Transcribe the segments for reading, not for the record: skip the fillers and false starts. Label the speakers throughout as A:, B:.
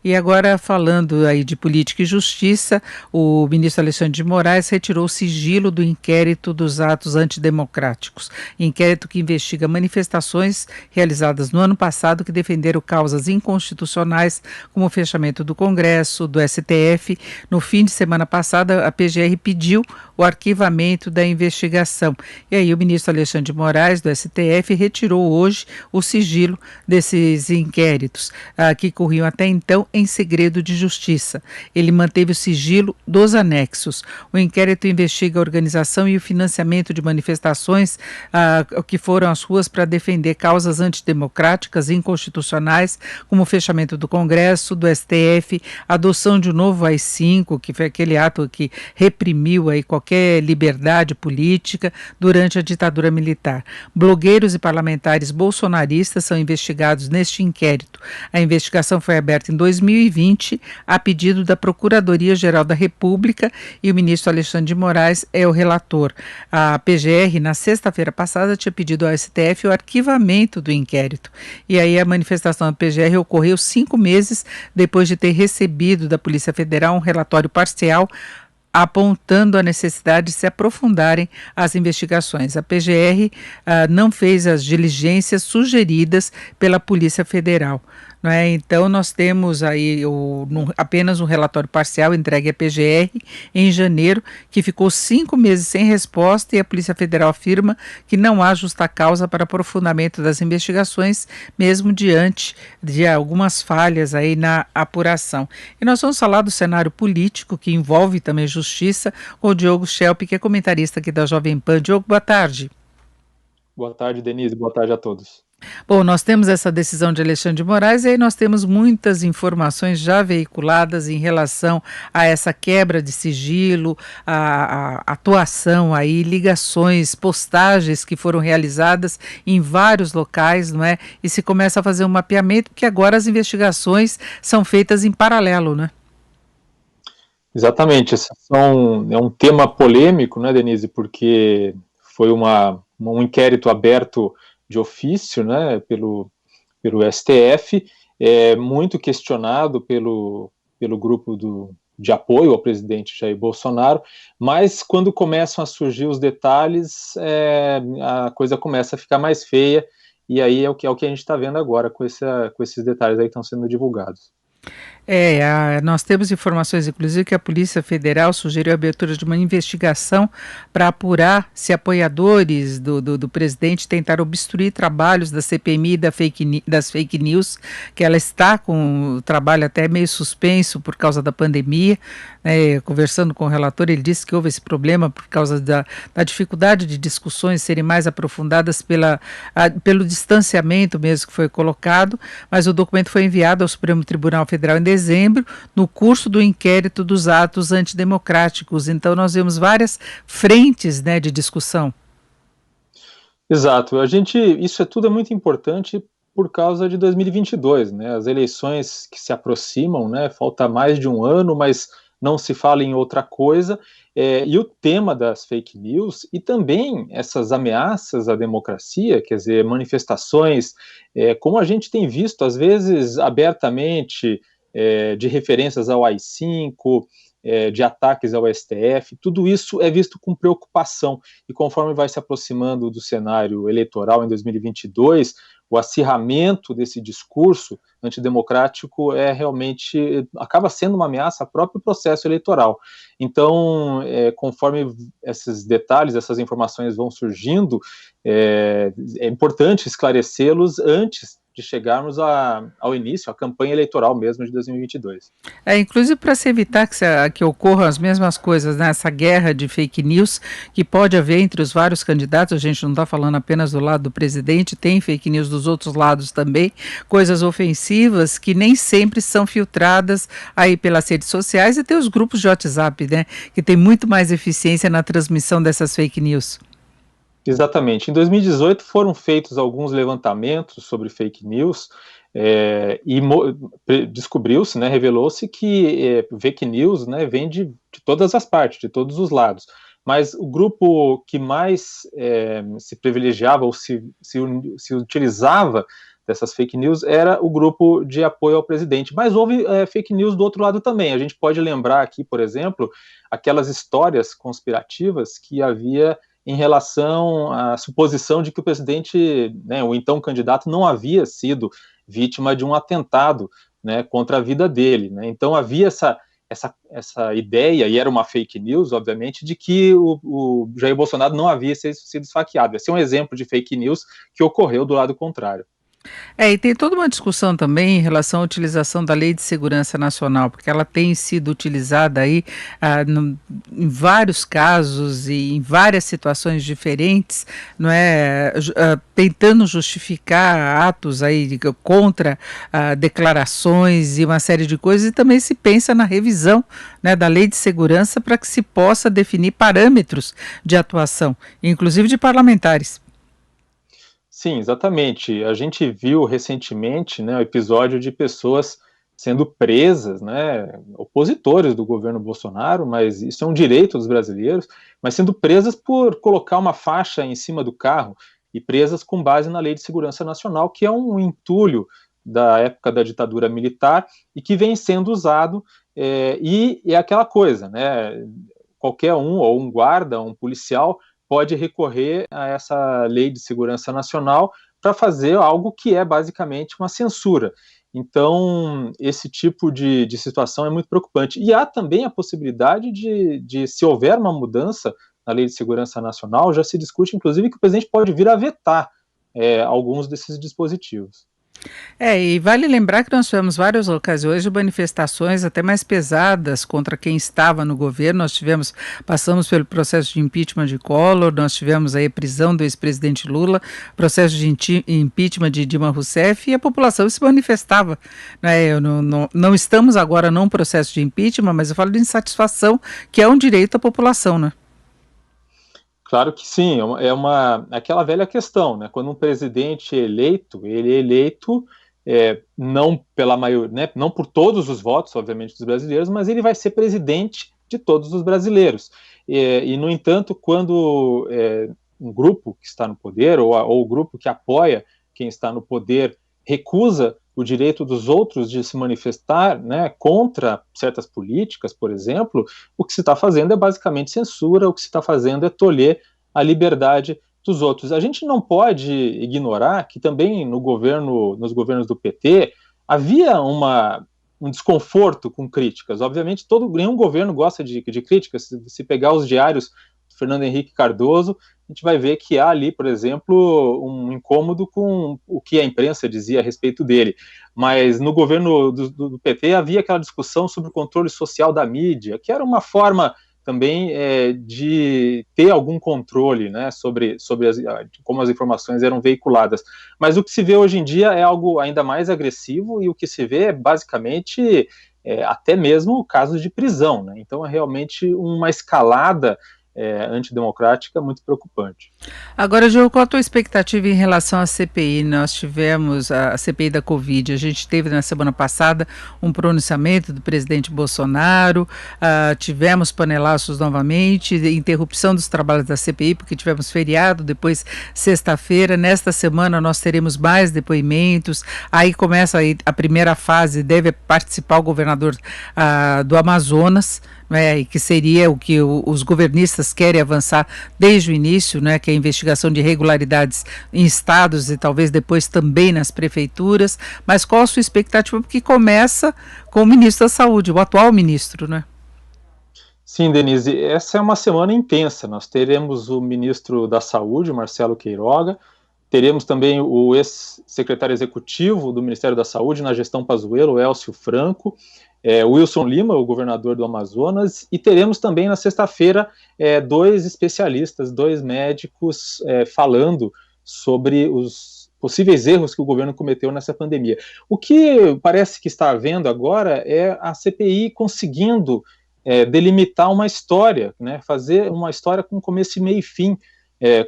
A: E agora, falando aí de política e justiça, o ministro Alexandre de Moraes retirou o sigilo do inquérito dos atos antidemocráticos. Inquérito que investiga manifestações realizadas no ano passado que defenderam causas inconstitucionais, como o fechamento do Congresso, do STF. No fim de semana passada, a PGR pediu o arquivamento da investigação. E aí o ministro Alexandre de Moraes, do STF, retirou hoje o sigilo desses inquéritos, que corriam até então em segredo de justiça. Ele manteve o sigilo dos anexos. O inquérito investiga a organização e o financiamento de manifestações que foram às ruas para defender causas antidemocráticas e inconstitucionais, como o fechamento do Congresso, do STF, a adoção de um novo AI-5, que foi aquele ato que reprimiu aí qualquer liberdade política durante a ditadura militar. Blogueiros e parlamentares bolsonaristas são investigados neste inquérito. A investigação foi aberta em 2020 a pedido da Procuradoria-Geral da República e o ministro Alexandre de Moraes é o relator. A PGR, na sexta-feira passada, tinha pedido ao STF o arquivamento do inquérito. E aí a manifestação da PGR ocorreu 5 meses depois de ter recebido da Polícia Federal um relatório parcial apontando a necessidade de se aprofundarem as investigações. A PGR não fez as diligências sugeridas pela Polícia Federal. Não é? Então, nós temos aí apenas um relatório parcial entregue à PGR em janeiro, que ficou 5 meses sem resposta, e a Polícia Federal afirma que não há justa causa para aprofundamento das investigações, mesmo diante de algumas falhas aí na apuração. E nós vamos falar do cenário político, que envolve também justiça, com o Diogo Schelp, que é comentarista aqui da Jovem Pan. Diogo, boa tarde.
B: Boa tarde, Denise. Boa tarde a todos.
A: Bom, nós temos essa decisão de Alexandre de Moraes e aí nós temos muitas informações já veiculadas em relação a essa quebra de sigilo, a atuação aí, ligações, postagens que foram realizadas em vários locais, não é? E se começa a fazer um mapeamento, porque agora as investigações são feitas em paralelo, né?
B: Exatamente, é um tema polêmico, né, Denise, porque foi um inquérito aberto de ofício, né, pelo STF, muito questionado pelo grupo de apoio ao presidente Jair Bolsonaro, mas quando começam a surgir os detalhes, a coisa começa a ficar mais feia, e aí é o que a gente está vendo agora com esses detalhes aí que estão sendo divulgados.
A: Nós temos informações, inclusive, que a Polícia Federal sugeriu a abertura de uma investigação para apurar se apoiadores do presidente tentaram obstruir trabalhos da CPMI e das fake news, que ela está com o trabalho até meio suspenso por causa da pandemia. Conversando com o relator, ele disse que houve esse problema por causa da dificuldade de discussões serem mais aprofundadas pelo distanciamento mesmo que foi colocado, mas o documento foi enviado ao Supremo Tribunal Federal em dezembro, no curso do inquérito dos atos antidemocráticos. Então, nós vemos várias frentes, né, de discussão.
B: Exato. Isso tudo é muito importante por causa de 2022, né? As eleições que se aproximam, né? Falta mais de um ano, mas não se fala em outra coisa. E o tema das fake news e também essas ameaças à democracia, quer dizer, manifestações, como a gente tem visto, às vezes abertamente, de referências ao AI-5, de ataques ao STF, tudo isso é visto com preocupação, e conforme vai se aproximando do cenário eleitoral em 2022, o acirramento desse discurso antidemocrático realmente acaba sendo uma ameaça ao próprio processo eleitoral. Então, conforme esses detalhes, essas informações vão surgindo, é importante esclarecê-los antes de chegarmos ao início, à campanha eleitoral mesmo de 2022.
A: Inclusive para se evitar que ocorram as mesmas coisas, né? Essa guerra de fake news que pode haver entre os vários candidatos, a gente não está falando apenas do lado do presidente, tem fake news dos outros lados também, coisas ofensivas que nem sempre são filtradas aí pelas redes sociais, e tem os grupos de WhatsApp, né? Que tem muito mais eficiência na transmissão dessas fake news.
B: Exatamente. Em 2018 foram feitos alguns levantamentos sobre fake news, e descobriu-se, né, revelou-se que fake news, né, vem de todas as partes, de todos os lados. Mas o grupo que mais se privilegiava ou se utilizava dessas fake news era o grupo de apoio ao presidente. Mas houve fake news do outro lado também. A gente pode lembrar aqui, por exemplo, aquelas histórias conspirativas que havia em relação à suposição de que o presidente, né, o então candidato, não havia sido vítima de um atentado, né, contra a vida dele, né? Então havia essa ideia, e era uma fake news, obviamente, de que o Jair Bolsonaro não havia sido esfaqueado. Esse é um exemplo de fake news que ocorreu do lado contrário.
A: E tem toda uma discussão também em relação à utilização da Lei de Segurança Nacional, porque ela tem sido utilizada aí em vários casos e em várias situações diferentes, não é, tentando justificar atos aí contra declarações e uma série de coisas, e também se pensa na revisão, né, da Lei de Segurança para que se possa definir parâmetros de atuação, inclusive de parlamentares.
B: Sim, exatamente. A gente viu recentemente, né, o episódio de pessoas sendo presas, né, opositores do governo Bolsonaro, mas isso é um direito dos brasileiros, mas sendo presas por colocar uma faixa em cima do carro e presas com base na Lei de Segurança Nacional, que é um entulho da época da ditadura militar e que vem sendo usado, e é aquela coisa, né, qualquer um, ou um guarda, um policial, pode recorrer a essa Lei de Segurança Nacional para fazer algo que é basicamente uma censura. Então, esse tipo de situação é muito preocupante. E há também a possibilidade de, se houver uma mudança na Lei de Segurança Nacional, já se discute, inclusive, que o presidente pode vir a vetar alguns desses dispositivos.
A: E vale lembrar que nós tivemos várias ocasiões de manifestações até mais pesadas contra quem estava no governo. Passamos pelo processo de impeachment de Collor, nós tivemos aí a prisão do ex-presidente Lula, processo de impeachment de Dilma Rousseff, e a população se manifestava, né? Não estamos agora num processo de impeachment, mas eu falo de insatisfação, que é um direito da população, né?
B: Claro que sim, aquela velha questão, né? Quando um presidente é eleito, ele é eleito não pela maioria, né, não por todos os votos, obviamente, dos brasileiros, mas ele vai ser presidente de todos os brasileiros. No entanto, quando um grupo que está no poder, ou o grupo que apoia quem está no poder, recusa o direito dos outros de se manifestar, né, contra certas políticas, por exemplo, o que se está fazendo é basicamente censura, o que se está fazendo é tolher a liberdade dos outros. A gente não pode ignorar que também nos governos do PT havia um desconforto com críticas. Obviamente, nenhum governo gosta de críticas. Se pegar os diários do Fernando Henrique Cardoso, a gente vai ver que há ali, por exemplo, um incômodo com o que a imprensa dizia a respeito dele. Mas no governo do PT havia aquela discussão sobre o controle social da mídia, que era uma forma também de ter algum controle, né, sobre como as informações eram veiculadas. Mas o que se vê hoje em dia é algo ainda mais agressivo, e o que se vê é basicamente até mesmo casos de prisão, né? Então é realmente uma escalada antidemocrática muito preocupante.
A: Agora, Gil, qual a tua expectativa em relação à CPI? Nós tivemos a CPI da Covid, a gente teve na semana passada um pronunciamento do presidente Bolsonaro, tivemos panelaços novamente, interrupção dos trabalhos da CPI, porque tivemos feriado, depois sexta-feira, nesta semana nós teremos mais depoimentos, aí começa a primeira fase, deve participar o governador do Amazonas, e que seria o que os governistas querem avançar desde o início, né, que é a investigação de irregularidades em estados e talvez depois também nas prefeituras. Mas qual a sua expectativa? Porque começa com o ministro da Saúde, o atual ministro, né?
B: Sim, Denise, essa é uma semana intensa. Nós teremos o ministro da Saúde, Marcelo Queiroga, teremos também o ex-secretário executivo do Ministério da Saúde na gestão Pazuello, Elcio Franco, Wilson Lima, o governador do Amazonas, e teremos também na sexta-feira dois especialistas, dois médicos falando sobre os possíveis erros que o governo cometeu nessa pandemia. O que parece que está havendo agora é a CPI conseguindo delimitar uma história, né, fazer uma história com começo, meio e fim,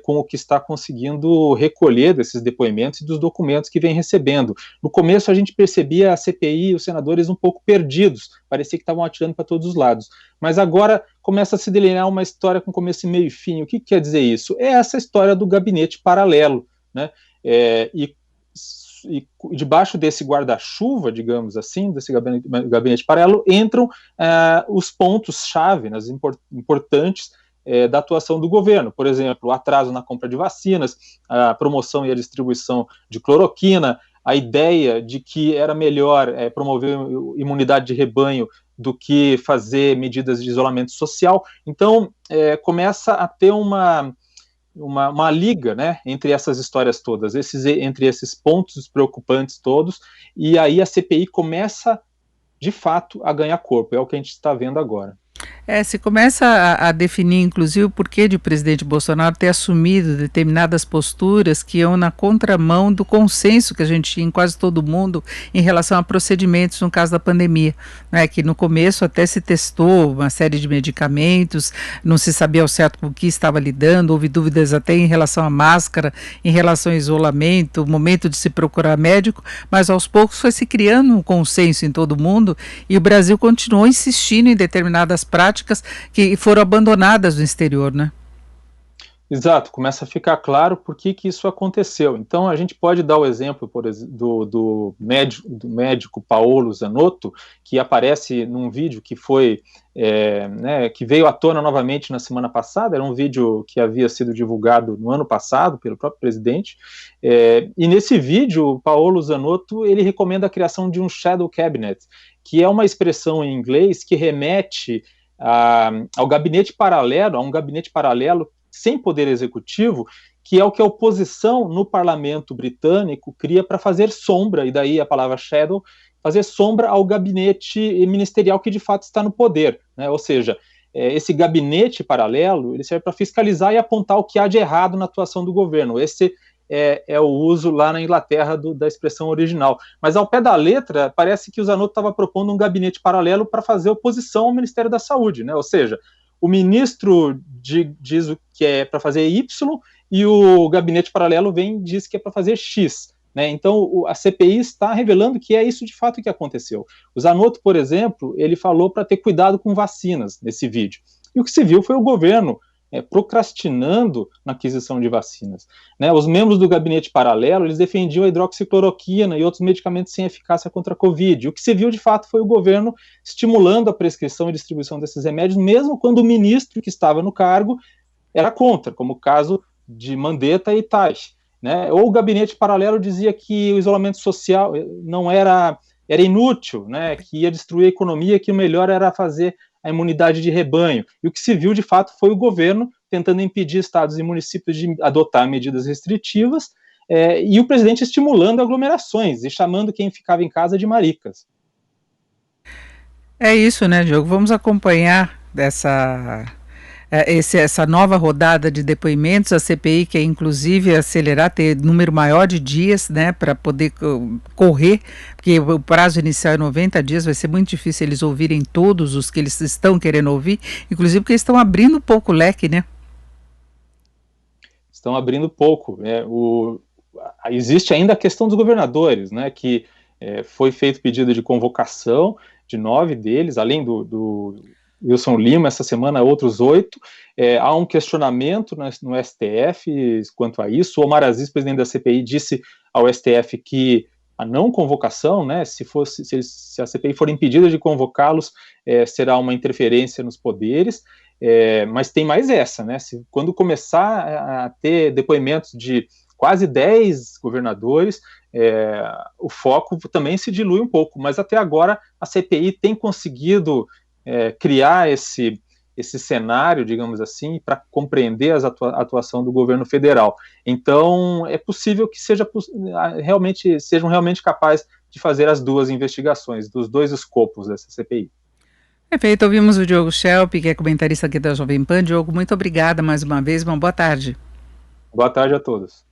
B: com o que está conseguindo recolher desses depoimentos e dos documentos que vem recebendo. No começo a gente percebia a CPI e os senadores um pouco perdidos, parecia que estavam atirando para todos os lados, mas agora começa a se delinear uma história com começo, meio e fim. O que quer dizer isso? É essa história do gabinete paralelo, né? E debaixo desse guarda-chuva, digamos assim, desse gabinete paralelo, entram os pontos-chave, né, importantes da atuação do governo. Por exemplo, o atraso na compra de vacinas, a promoção e a distribuição de cloroquina, a ideia de que era melhor promover imunidade de rebanho do que fazer medidas de isolamento social. Então, começa a ter uma liga, né, entre essas histórias todas, entre esses pontos preocupantes todos, e aí a CPI começa, de fato, a ganhar corpo. É o que a gente está vendo agora.
A: Se começa a definir, inclusive, o porquê de o presidente Bolsonaro ter assumido determinadas posturas que iam na contramão do consenso que a gente tinha em quase todo mundo em relação a procedimentos no caso da pandemia, né? Que no começo até se testou uma série de medicamentos, não se sabia ao certo com o que estava lidando, houve dúvidas até em relação à máscara, em relação ao isolamento, o momento de se procurar médico, mas aos poucos foi se criando um consenso em todo mundo e o Brasil continuou insistindo em determinadas práticas que foram abandonadas no exterior, né?
B: Exato, começa a ficar claro por que isso aconteceu. Então, a gente pode dar o exemplo do médico Paolo Zanotto, que aparece num vídeo que foi, que veio à tona novamente na semana passada. Era um vídeo que havia sido divulgado no ano passado pelo próprio presidente, e nesse vídeo, o Paolo Zanotto, ele recomenda a criação de um shadow cabinet, que é uma expressão em inglês que remete ao gabinete paralelo, a um gabinete paralelo sem poder executivo, que é o que a oposição no parlamento britânico cria para fazer sombra, e daí a palavra shadow, fazer sombra ao gabinete ministerial que de fato está no poder, né? Ou seja, esse gabinete paralelo, ele serve para fiscalizar e apontar o que há de errado na atuação do governo. Esse é o uso lá na Inglaterra da expressão original. Mas ao pé da letra, parece que o Zanotto estava propondo um gabinete paralelo para fazer oposição ao Ministério da Saúde, né? Ou seja, o ministro diz o que é para fazer Y e o gabinete paralelo vem e diz que é para fazer X, né? Então a CPI está revelando que é isso de fato que aconteceu. O Zanotto, por exemplo, ele falou para ter cuidado com vacinas nesse vídeo. E o que se viu foi o governo procrastinando na aquisição de vacinas, né? Os membros do gabinete paralelo, eles defendiam a hidroxicloroquina e outros medicamentos sem eficácia contra a Covid. O que se viu, de fato, foi o governo estimulando a prescrição e distribuição desses remédios, mesmo quando o ministro que estava no cargo era contra, como o caso de Mandetta e Taish, né? Ou o gabinete paralelo dizia que o isolamento social não era inútil, né? Que ia destruir a economia, que o melhor era fazer a imunidade de rebanho. E o que se viu, de fato, foi o governo tentando impedir estados e municípios de adotar medidas restritivas, e o presidente estimulando aglomerações e chamando quem ficava em casa de maricas.
A: É isso, né, Diogo? Vamos acompanhar essa nova rodada de depoimentos. A CPI quer inclusive acelerar, ter número maior de dias, né, para poder correr, porque o prazo inicial é 90 dias, vai ser muito difícil eles ouvirem todos os que eles estão querendo ouvir, inclusive porque eles estão abrindo um pouco o leque, né?
B: Estão abrindo pouco. Existe ainda a questão dos governadores, né, que foi feito pedido de convocação de 9 deles, além do Wilson Lima, essa semana outros 8. Há um questionamento no STF quanto a isso. O Omar Aziz, presidente da CPI, disse ao STF que a não convocação, né, se a CPI for impedida de convocá-los, será uma interferência nos poderes. Mas tem mais essa, né? Quando começar a ter depoimentos de quase 10 governadores, o foco também se dilui um pouco, mas até agora a CPI tem conseguido criar esse cenário, digamos assim, para compreender a atuação do governo federal. Então, é possível que sejam realmente capazes de fazer as duas investigações, dos dois escopos dessa CPI.
A: Perfeito, ouvimos o Diogo Schelp, que é comentarista aqui da Jovem Pan. Diogo, muito obrigada mais uma vez, uma boa tarde.
B: Boa tarde a todos.